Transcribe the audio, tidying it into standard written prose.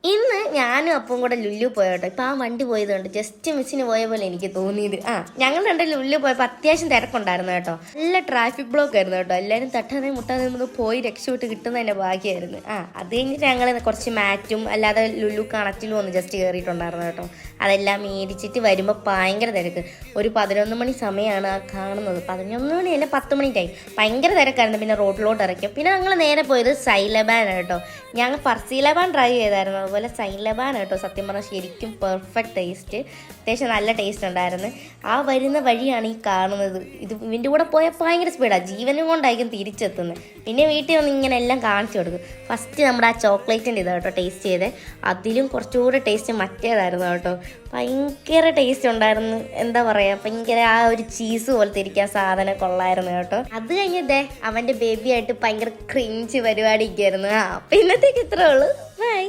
ഇന്ന് ഞാനും അപ്പം കൂടെ ലുല്ലു പോയ കേട്ടോ. ഇപ്പം ആ വണ്ടി പോയതുകൊണ്ട് ജസ്റ്റ് മിസ്സിന് പോയ പോലെ എനിക്ക് തോന്നിയത്. ഞങ്ങൾ രണ്ട് ലുല്ലു പോയപ്പോൾ അത്യാവശ്യം തിരക്കുണ്ടായിരുന്നു കേട്ടോ. നല്ല ട്രാഫിക് ബ്ലോക്ക് ആയിരുന്നു കേട്ടോ. എല്ലാവരും തട്ടാതെ മുട്ടാതെ ഒന്ന് പോയി രക്ഷപ്പെട്ട് കിട്ടുന്നതിൻ്റെ ഭാഗ്യമായിരുന്നു. അത് കഴിഞ്ഞിട്ട് ഞങ്ങൾ കുറച്ച് മാറ്റും അല്ലാതെ ലുല്ലു കണക്റ്റിലും ഒന്ന് ജസ്റ്റ് കയറിയിട്ടുണ്ടായിരുന്നു കേട്ടോ. അതെല്ലാം മേടിച്ചിട്ട് വരുമ്പോൾ ഭയങ്കര തിരക്ക്. ഒരു 11 മണി സമയമാണ് ആ കാണുന്നത്. 11 മണിയല്ല 10 മണി ടൈം. ഭയങ്കര തിരക്കായിരുന്നു. പിന്നെ റോഡിലോട്ട് ഇറക്കും. പിന്നെ ഞങ്ങൾ നേരെ പോയത് സൈലബാനാണ് കേട്ടോ. ഞങ്ങൾ ഫർസീലബാൻ ട്രൈ ചെയ്തായിരുന്നു. അതുപോലെ സൈലബാൻ കേട്ടോ. സത്യം പറഞ്ഞാൽ ശരിക്കും പെർഫെക്റ്റ് ടേസ്റ്റ്. അത്യാവശ്യം നല്ല ടേസ്റ്റ് ഉണ്ടായിരുന്നു. ആ വരുന്ന വഴിയാണ് ഈ കാണുന്നത്. ഇതിൻ്റെ കൂടെ പോയാൽ ഭയങ്കര സ്പീഡാണ്. ജീവനും കൊണ്ടായിരിക്കും തിരിച്ചെത്തുന്നത്. പിന്നെ വീട്ടിൽ വന്ന് ഇങ്ങനെ എല്ലാം കാണിച്ചു കൊടുക്കും. ഫസ്റ്റ് നമ്മുടെ ആ ചോക്ലേറ്റിൻ്റെ ഇതാണ് കേട്ടോ ടേസ്റ്റ് ചെയ്തത്. അതിലും കുറച്ചുകൂടെ ടേസ്റ്റ് മറ്റേതായിരുന്നു കേട്ടോ. ഭയങ്കര ടേസ്റ്റ് ഉണ്ടായിരുന്നു. എന്താ പറയുക, ഭയങ്കര ആ ഒരു ചീസ് പോലത്തെ ഇരിക്കുക സാധനം കൊള്ളായിരുന്നു കേട്ടോ. അത് കഴിഞ്ഞതേ അവൻ്റെ ബേബിയായിട്ട് ഭയങ്കര ക്രിഞ്ച് പരിപാടിയൊക്കെയായിരുന്നു. അപ്പം ഇന്നത്തേക്ക് ഇത്രേ ഉള്ളൂ. ബൈ.